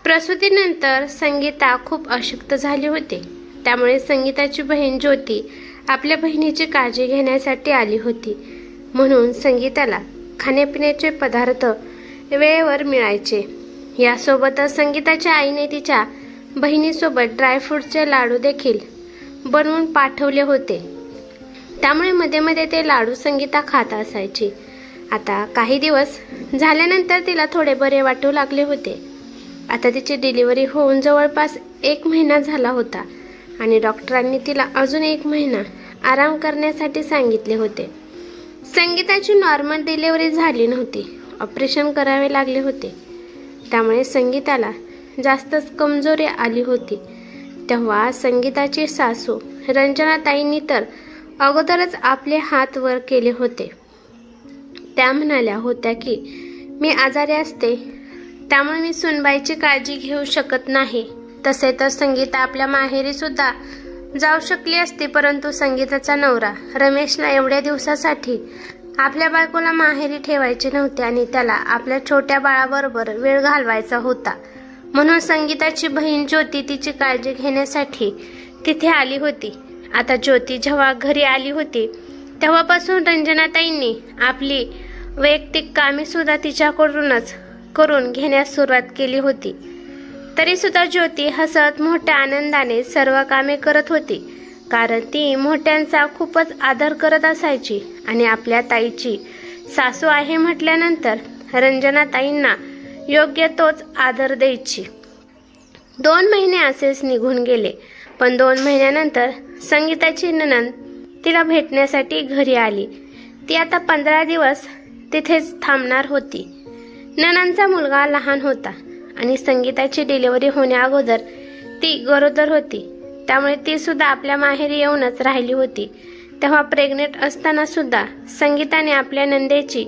प्रसूतीनंतर संगीता खूप अशक्त झाली होती। त्यामुळे संगीताची बहीण ज्योती आपल्या बहिणीची काळजी घेण्यासाठी आली होती। म्हणून संगीताला खाण्यापिण्याचे पदार्थ वेळेवर मिळायचे। यासोबतच संगीताच्या आईने तिच्या बहिणीसोबत ड्रायफ्रूटचे लाडू देखील बनवून पाठवले होते। त्यामुळे मध्ये मध्ये ते लाडू संगीता खात असायची। आता काही दिवस झाल्यानंतर तिला थोडे बरे वाटू लागले होते। आता तिची डिलिव्हरी होऊन जवळपास 1 महिना झाला होता आणि डॉक्टरांनी तिला अजून 1 महिना आराम करण्यासाठी सांगितले होते। संगीताची नॉर्मल डिलिव्हरी झाली नव्हती, ऑपरेशन करावे लागले होते। त्यामुळे संगीताला जास्तच कमजोरी आली होती। तेव्हा संगीताची सासू रंजनाताईंनी तर अगोदरच आपले हात वर केले होते। त्या म्हणाल्या होत्या की मी आजारी असते, त्यामुळे मी सुनबाईची काळजी घेऊ शकत नाही। तसे तर संगीता आपल्या माहेरी सुद्धा जाऊ शकली असती, परंतु संगीताचा नवरा रमेशला एवढ्या दिवसासाठी आपल्या बायकोला माहेरी ठेवायचे नव्हते आणि त्याला आपल्या छोट्या बाळाबरोबर वेळ घालवायचा होता। म्हणून संगीताची बहीण ज्योती तिची काळजी घेण्यासाठी तिथे आली होती। आता ज्योती जेव्हा घरी आली होती तेव्हापासून रंजनाताईंनी आपली वैयक्तिक कामे सुद्धा तिच्याकडूनच करून घेण्यास सुरुवात केली होती। तरी सुद्धा ज्योती हसत मोठ्या आनंदाने सर्व कामे करत होती, कारण ती मोठ्यांचा खूपच आदर करत असायची आणि आपल्या ताईची सासू आहे म्हटल्यानंतर रंजनाताईंना योग्य तोच आदर द्यायची। 2 महिने असेच निघून गेले, पण 2 महिन्यानंतर संगीताची नणंद तिला भेटण्यासाठी घरी आली। ती आता 15 दिवस तिथेच थांबणार होती। नणंदचा मुलगा लहान होता आणि संगीताची डिलिव्हरी होण्या अगोदर ती गरोदर होती। त्यामुळे ती सुद्धा आपल्या माहेरी येऊनच राहिली होती। तेव्हा प्रेग्नेंट असताना सुद्धा संगीताने आपल्या नंदेची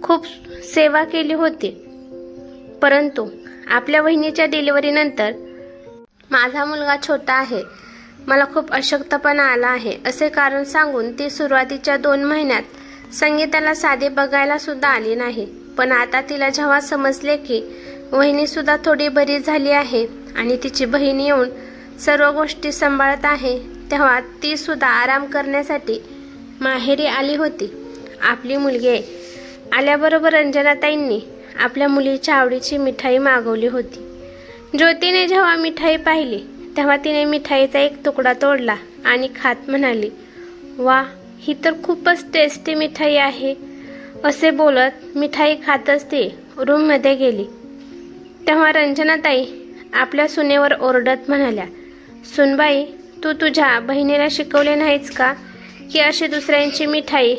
खूप सेवा केली होती। परंतु आपल्या बहिणीच्या डिलिव्हरी नंतर माझा मुलगा छोटा आहे, मला खूप अशक्तपणा आला आहे असे कारण सांगून ती सुरुवातीच्या 2 महिन्यात संगीताला साधे बघायला सुद्धा आली नाही। पण आता तिला जेव्हा समजले की वहिनी सुद्धा थोडी बरी झाली आहे आणि तिची बहीण येऊन सर्व गोष्टी सांभाळत आहे, तेव्हा ती सुद्धा आराम करण्यासाठी माहेरी आली होती। आपली मुलगी आल्याबरोबर रंजनाताईंनी आपल्या मुलीच्या आवडीची मिठाई मागवली होती। ज्योतीने जेव्हा मिठाई पाहिली तेव्हा तिने मिठाईचा एक तुकडा तोडला आणि खात म्हणाली, वा, ही तर खूपच टेस्टी मिठाई आहे असे बोलत मिठाई खातच ती रूममध्ये गेली। तेव्हा रंजनाताई आपल्या सुनेवर ओरडत म्हणाल्या, सुनबाई, तू तुझ्या बहिणीला शिकवले नाहीस का की अशी दुसऱ्यांची मिठाई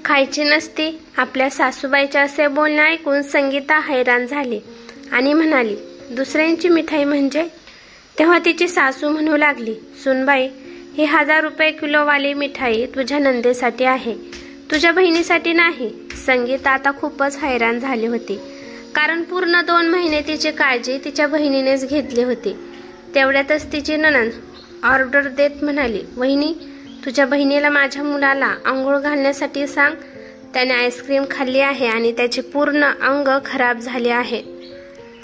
खायची नसती? आपल्या सासूबाईचे असे बोलणे ऐकून संगीता हैराण झाली आणि म्हणाली, दुसऱ्यांची मिठाई म्हणजे? तेव्हा तिची सासू म्हणू लागली, सुनबाई, ही 1000 रुपये किलोवाली मिठाई तुझ्या नंदेसाठी आहे, तुझ्या बहिणीसाठी नाही। संगीता आता खूपच हैराण झाली होती, कारण पूर्ण 2 महिने तिची काळजी तिच्या बहिणीनेच घेतली होती। तेवढ्यातच तिची नणंद ऑर्डर देत म्हणाली, वहिनी, तुझ्या बहिणीला माझ्या मुलाला आंघोळ घालण्यासाठी सांग, त्याने आईस्क्रीम खाल्ली आहे आणि त्याचे पूर्ण अंग खराब झाले आहे।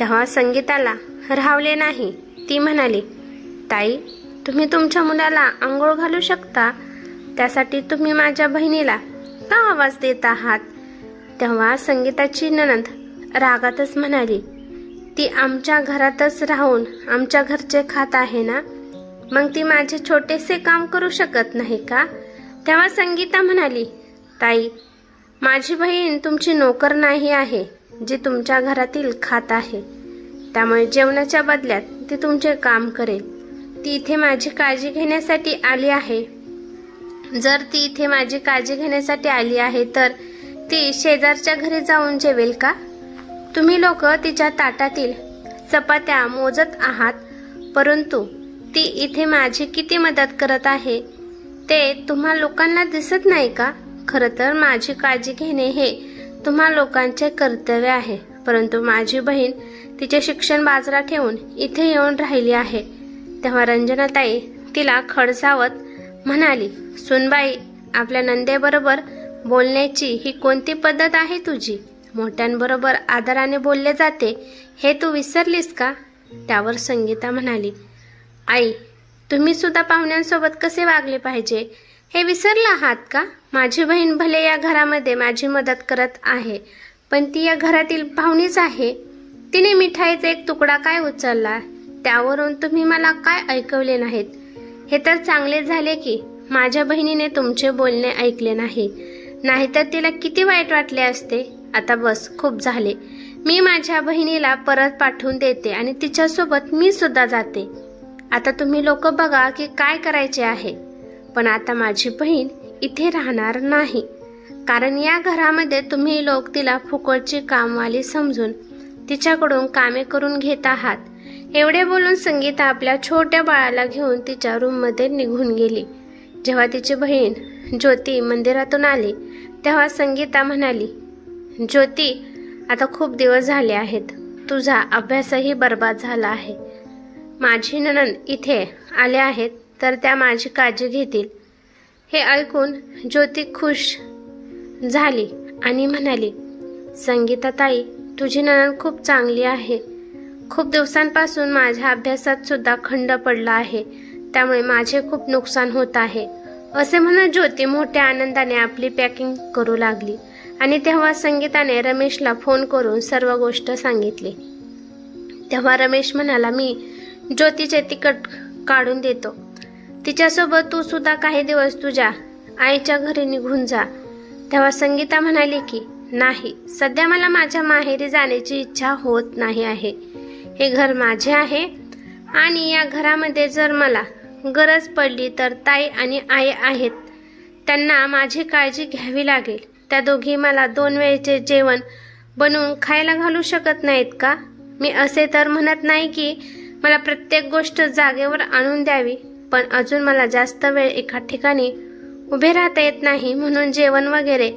तेव्हा संगीताला राहवले नाही, ती म्हणाली, ताई, तुम्ही तुमच्या मुलाला आंघोळ घालू शकता, त्यासाठी तुम्ही माझ्या बहिणीला का आवाज देत आहात? तेव्हा संगीताची नणंद रागातच म्हणाली, ती आमच्या घरातच राहून आमच्या घरचे खात आहे ना, मग ती माझे छोटेसे काम करू शकत नाही का? तेव्हा संगीता म्हणाली, ताई, माझी बहीण तुमची नोकर नाही आहे जी तुमच्या घरातील खात आहे, त्यामुळे जेवणाच्या बदल्यात ती तुमचे काम करेल। ती इथे माझी काळजी घेण्यासाठी आली आहे। जर ती इथे माझी काळजी घेण्यासाठी आली आहे तर ती शेजारच्या घरी जाऊन जेवेल का? तुम्ही लोक तिच्या ताटातील चपात्या मोजत आहात, परंतु ती इथे माझी किती मदत करत आहे ते तुम्हा लोकांना दिसत नाही का? खरं तर माझी काळजी घेणे हे तुम्हा लोकांचे कर्तव्य आहे, परंतु माझी बहीण तिचे शिक्षण बाजूला ठेवून इथे येऊन राहिली आहे। तेव्हा रंजनाताई तिला खडसावत म्हणाली, सुनबाई, आपल्या नंदेबरोबर बोलण्याची ही कोणती पद्धत आहे तुझी? मोठ्यांबरोबर आदराने बोलले जाते हे तू विसरलीस का? त्यावर संगीता म्हणाली, आई, तुम्ही सुद्धा पाहुण्यांसोबत कसे वागले पाहिजे हे विसरला आहात का? माझी बहीण भले या घरामध्ये माझी मदत करत आहे, पण ती या घरातील पाहुणीच आहे. तिने मिठाईचा एक तुकडा काय उचलला, त्यावरून तुम्ही मला काय ऐकवले नाहीत. हे तर चांगले झाले की माझ्या बहिणीने तुमचे बोलणे ऐकले नाही, नाहीतर तिला किती वाईट वाटले असते. आता बस, खूप झाले. मी माझ्या बहिणीला परत पाठवून देते आणि तिच्यासोबत मी सुद्धा जाते. आता तुम्ही लोक बघा की काय करायचे आहे. पण आता माझी बहीण इथे राहणार नाही, कारण या घरामध्ये तुम्ही लोक तिला फुकटची कामवाली समजून तिच्याकडून कामे करून घेत आहात. एवढे बोलून संगीता आपल्या छोट्या बाळाला घेऊन तिच्या रूममध्ये निघून गेली. जेव्हा तिची बहीण ज्योती मंदिरातून आली तेव्हा संगीता म्हणाली, ज्योती, आता खूप दिवस झाले आहेत. तुझा अभ्यासही बर्बाद झाला आहे. माझी नणंद इथे आले आहेत तर त्या माझी काळजी घेतील. हे ऐकून ज्योती खुश झाली आणि म्हणाली, संगीता ताई, तुझी नणंद खूप चांगली आहे. खूप दिवसांपासून माझ्या अभ्यासात सुद्धा खंड पडला आहे, त्यामुळे माझे खूप नुकसान होत आहे. असे म्हणून ज्योती मोठ्या आनंदाने आपली पॅकिंग करू लागली आणि तेव्हा संगीताने रमेशला फोन करून सर्व गोष्ट सांगितली. तेव्हा रमेश म्हणाला, मी ज्योतीचे तिकीट काढून देतो. तिच्यासोबत तू सुद्धा काही दिवस तुझ्या आईच्या घरी निघून जा. तेव्हा संगीता म्हणाली की नाही, सध्या मला माझ्या माहेरी जाण्याची इच्छा होत नाही आहे. हे घर माझे आहे आणि या घरामध्ये जर मला गरज पडली तर ताई आणि आई आहेत, त्यांना माझी काळजी घ्यावी लागेल. त्या दोघी मला 2 वेळचे जेवण बनवून खायला घालू शकत नाहीत का? मी असे तर म्हणत नाही की मला प्रत्येक गोष्ट जागेवर आणून द्यावी, पण अजून मला जास्त वेळ एका ठिकाणी उभे राहता येत नाही, म्हणून जेवण वगैरे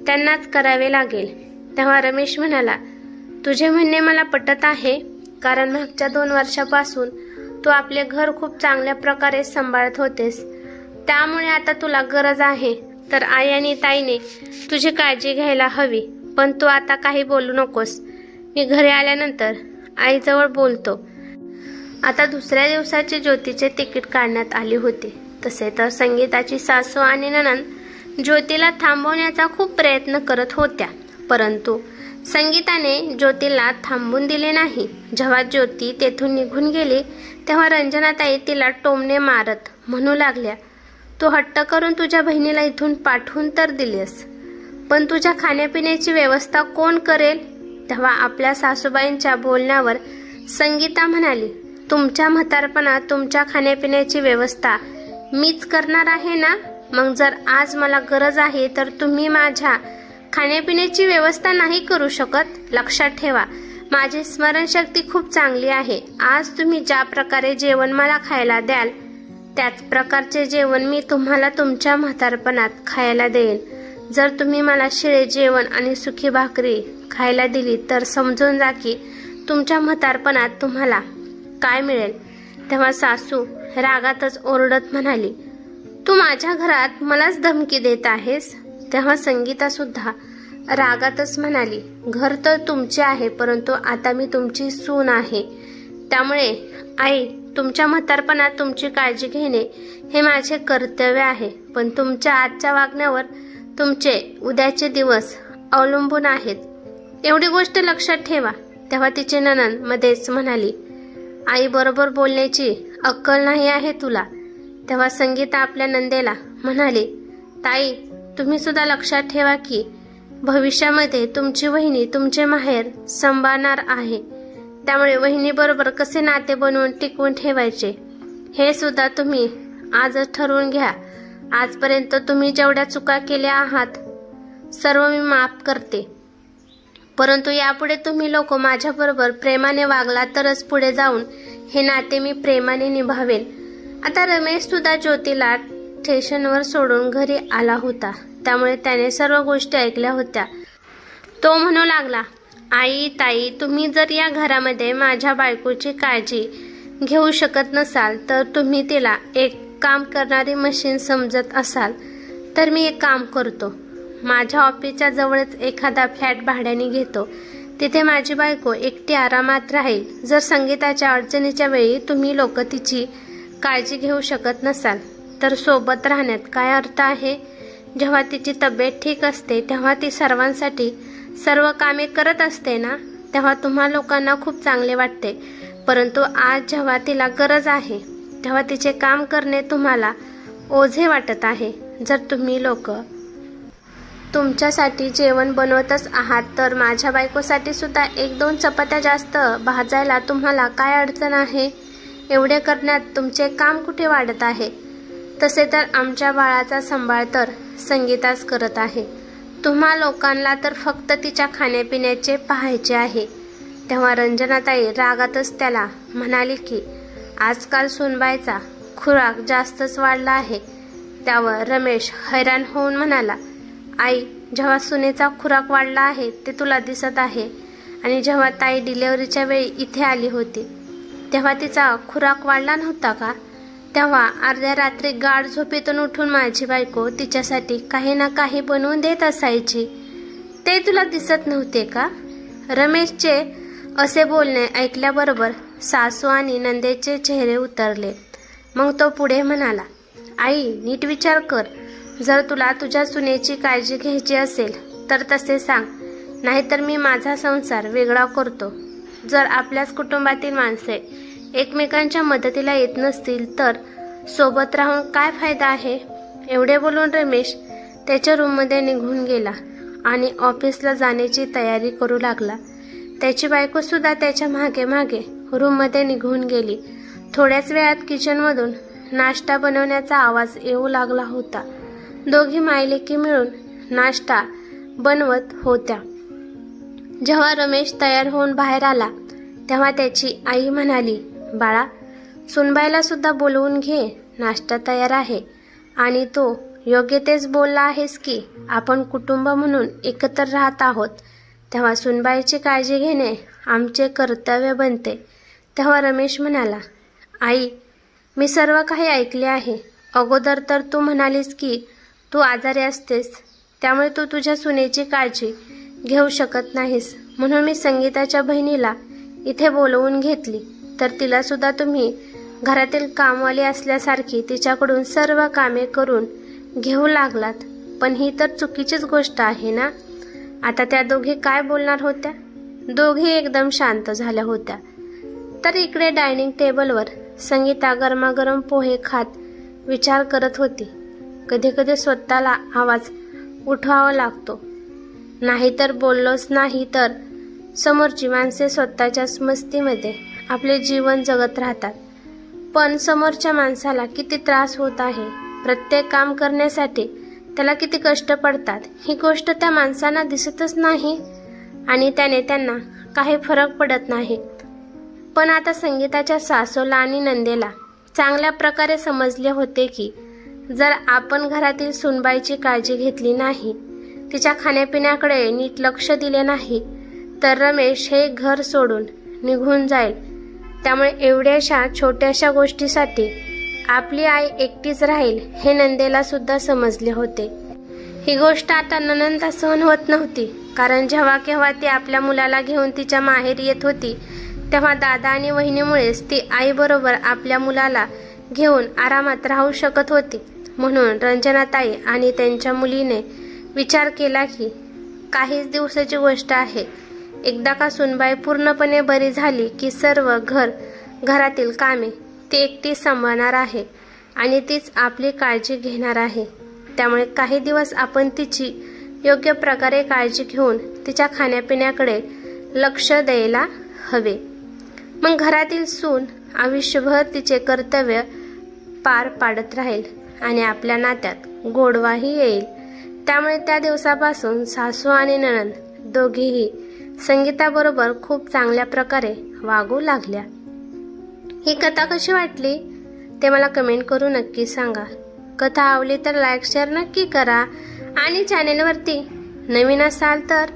त्यांनाच करावे लागेल. तेव्हा रमेश म्हणाला, तुझे म्हणणे मला पटत आहे, कारण मागच्या 2 वर्षापासून तू आपले घर खूप चांगल्या प्रकारे सांभाळत होतेस. त्यामुळे आता तुला गरज आहे तर आई आणि ताईने तुझी काळजी घ्यायला हवी. पण तू आता काही बोलू नकोस. मी घरी आल्यानंतर आईजवळ बोलतो. आता दुसऱ्या दिवसाचे ज्योतीचे तिकीट काढण्यात आले होते. तसे तर संगीताची सासू आणि नणंद ज्योतीला थांबवण्याचा खूप प्रयत्न करत होत्या, परंतु संगीताने ज्योतीला थांबून दिले नाही. जेव्हा ज्योती तेथून निघून गेली तेव्हा रंजनाताई तिला टोमणे मारत म्हणू लागल्या, तू हट्ट करून तुझ्या बहिणीला इथून पाठवून तर दिलेस, पण तुझ्या खाण्यापिण्याची व्यवस्था कोण करेल? तेव्हा आपल्या सासूबाईंच्या बोलण्यावर संगीता म्हणाली, तुमच्या म्हातारपणात तुमच्या खाण्यापिण्याची व्यवस्था मीच करणार आहे ना. मग जर आज मला गरज आहे तर तुम्ही माझ्या खाण्यापिण्याची व्यवस्था नाही करू शकत. लक्षात ठेवा, माझी स्मरणशक्ती खूप चांगली आहे. आज तुम्ही ज्या प्रकारे जेवण मला खायला द्याल त्याच प्रकारचे जेवण मी तुम्हाला तुमच्या म्हातारपणात खायला देईन. जर तुम्ही मला शिळे जेवण आणि सुकी भाकरी खायला दिली तर समजून जा की तुमच्या म्हातारपणात तुम्हाला काय मिळेल. तेव्हा सासू रागातच ओरडत म्हणाली, तू माझ्या घरात मलाच धमकी देत आहेस. तेव्हा संगीता सुद्धा रागातच म्हणाली, घर तर तुमचे आहे, परंतु आता मी तुमची सून आहे. त्यामुळे आई, तुमच्या म्हातारपणात तुमची काळजी घेणे हे माझे कर्तव्य आहे. पण तुमच्या आजच्या वागण्यावर तुमचे उद्याचे दिवस अवलंबून आहेत, एवढी गोष्ट लक्षात ठेवा. तेव्हा तिची नणंद मध्येच म्हणाली, आई, बरोबर बोलण्याची अक्कल नाही आहे तुला. तेव्हा संगीता आपल्या नंदेला म्हणाली, ताई, तुम्ही सुद्धा लक्षात ठेवा की भविष्यामध्ये तुमची वहिनी तुमचे माहेर सांभाळणार आहे. त्यामुळे वहिनी बरोबर कसे नाते बनवून टिकवून ठेवायचे हे सुद्धा तुम्ही आजच ठरवून घ्या. आजपर्यंत तुम्ही जेवढ्या चुका केल्या आहात सर्व मी माफ करते, परंतु यापुढे तुम्ही लोक माझ्याबरोबर प्रेमाने वागला तरच पुढे जाऊन हे नाते मी प्रेमाने निभावेल. आता रमेश सुद्धा ज्योतीला स्टेशनवर सोडून घरी आला होता, त्यामुळे त्याने सर्व गोष्टी ऐकल्या होत्या. तो म्हणू लागला, आई, ताई, तुम्ही जर या घरामध्ये माझ्या बायकोची काळजी घेऊ शकत नसाल तर तुम्ही तिला एक काम करणारी मशीन समजत असाल तर मी एक काम करतो. माझ्या ऑफिसच्या जवळच एखादा फ्लॅट भाड्याने घेतो. तिथे माझी बायको एकटी आरामात राहील. जर संगीताच्या अडचणीच्या वेळी तुम्ही लोक तिची काळजी घेऊ शकत नसाल तर सोबत राहण्यात काय अर्थ आहे? जेव्हा तिची तब्येत ठीक असते तेव्हा ती सर्वांसाठी सर्व कामे करत असते ना, तेव्हा तुम्हा लोकांना खूप चांगले वाटते. परंतु आज जेव्हा तिला गरज आहे तेव्हा तिचे काम करणे तुम्हाला ओझे वाटत आहे. जर तुम्ही लोक तुमच्यासाठी जेवण बनवतच आहात तर माझ्या बायकोसाठी सुद्धा 1-2 चपात्या जास्त भाजायला तुम्हाला काय अडचण आहे? एवढे करण्यात तुमचे काम कुठे वाढत आहे? तसे तर आमच्या बाळाचा सांभाळ तर संगीताच करत आहे. तुम्हा लोकांना तर फक्त तिच्या खाण्यापिण्याचे पाहायचे आहे. तेव्हा रंजनाताई रागातच त्याला म्हणाली की आजकाल सुनबाईचा खुराक जास्तच वाढला आहे. त्यावर रमेश हैराण होऊन म्हणाला, आई, जेव्हा सुनेचा खुराक वाढला आहे ते तुला दिसत आहे आणि जेव्हा ताई डिलिव्हरीच्या वेळी इथे आली होती तेव्हा तिचा खुराक वाढला नव्हता का? तेव्हा अर्ध्या रात्री गाढ झोपेतून उठून माझी बायको तिच्यासाठी काही ना काही बनवून देत असायची. ते तुला दिसत नव्हते का? रमेशचे असे बोलणे ऐकल्याबरोबर सासू आणि नंदेचे चेहरे उतरले. मग तो पुढे म्हणाला, आई, नीट विचार कर. जर तुला तुझ्या सुनेची काळजी घ्यायची असेल तर तसे सांग, नाहीतर मी माझा संसार वेगळा करतो. जर आपल्याच कुटुंबातील माणसे एकमेकांच्या मदतीला येत नसतील तर सोबत राहून काय फायदा आहे? एवढे बोलून रमेश त्याच्या रूममध्ये निघून गेला आणि ऑफिसला जाण्याची तयारी करू लागला. त्याची बायको सुद्धा त्याच्या मागे मागे रूममध्ये निघून गेली. थोड्याच वेळात किचनमधून नाश्ता बनवण्याचा आवाज येऊ लागला होता. दोघी मायलेकी मिळून नाश्ता बनवत होत्या. जेव्हा रमेश तयार होऊन बाहेर आला तेव्हा त्याची आई म्हणाली, बाळा, सुनबाईला सुद्धा बोलवून घे, नाश्ता तयार आहे. आणि तो योग्य तेच बोलला आहेस की आपण कुटुंब म्हणून एकत्र राहत आहोत, तेव्हा सुनबाईची काळजी घेणे आमचे कर्तव्य बनते. तेव्हा रमेश म्हणाला, आई, मी सर्व काही ऐकले आहे. अगोदर तर तू म्हणालीस की तू आजारी असतेस त्यामुळे तू तुझ्या सुनेची काळजी घेऊ शकत नाहीस, म्हणून मी संगीताच्या बहिणीला इथे बोलवून घेतली. तर तिला सुद्धा तुम्ही घरातील कामवाली असल्यासारखी तिच्याकडून सर्व कामे करून घेऊ लागलात. पण ही तर चुकीचीच गोष्ट आहे ना. आता त्या दोघी काय बोलणार होत्या? दोघी एकदम शांत झाल्या होत्या. तर इकडे डायनिंग टेबलवर संगीता गरमागरम पोहे खात विचार करत होती. कधी कधी स्वतःला आवाज उठवावा लागतो, नाहीतर बोललोच नाही तर समोरची माणसे स्वतःच्या मस्तीमध्ये आपले जीवन जगत राहतात. पण समोरच्या माणसाला किती त्रास होत आहे, प्रत्येक काम करण्यासाठी त्याला किती कष्ट पडतात ही गोष्ट त्या माणसांना दिसतच नाही आणि त्याने त्यांना काही फरक पडत नाही. पण आता संगीताच्या सासूला आणि नंदेला चांगल्या प्रकारे समजले होते की जर आपण घरातील सुनबाईची काळजी घेतली नाही, तिच्या खाण्यापिण्याकडे नीट लक्ष दिले नाही तर रमेश हे घर सोडून निघून जाईल. त्यामुळे एवढ्याशा छोट्याशा गोष्टीसाठी आपली आई एकटीच राहील हे नंदेला सुद्धा समजले होते. ही गोष्ट आता ननंदला सहन होत नव्हती, कारण जेव्हा केव्हा ती आपल्या मुलाला घेऊन तिच्या माहेरी येत होती तेव्हा दादा आणि वहिनीमुळेच ती आईबरोबर आपल्या मुलाला घेऊन आरामात राहू शकत होती. म्हणून रंजनाताई आणि त्यांच्या मुलीने विचार केला की काहीच दिवसाची गोष्ट आहे, एकदा का सुनबाई पूर्णपणे बरी झाली की सर्व घरातील कामे ती एकटी सांभाळणार आहे आणि तीच आपली काळजी घेणार आहे. त्यामुळे काही दिवस आपण तिची योग्य प्रकारे काळजी घेऊन तिच्या खाण्यापिण्याकडे लक्ष द्यायला हवे. मग घरातील सून आयुष्यभर तिचे कर्तव्य पार पाडत राहील आणि आपल्या नात्यात गोडवाही येईल. त्यामुळे त्या दिवसापासून सासू आणि नणंद दोघीही संगीताबरोबर खूप चांगल्या प्रकारे वागू लागल्या. ही कथा कशी वाटली ते मला कमेंट करून नक्की सांगा. कथा आवडली तर लाईक शेअर नक्की करा आणि चॅनेलवरती नवीन असाल तर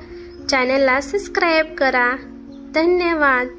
चॅनेलला सबस्क्राईब करा. धन्यवाद.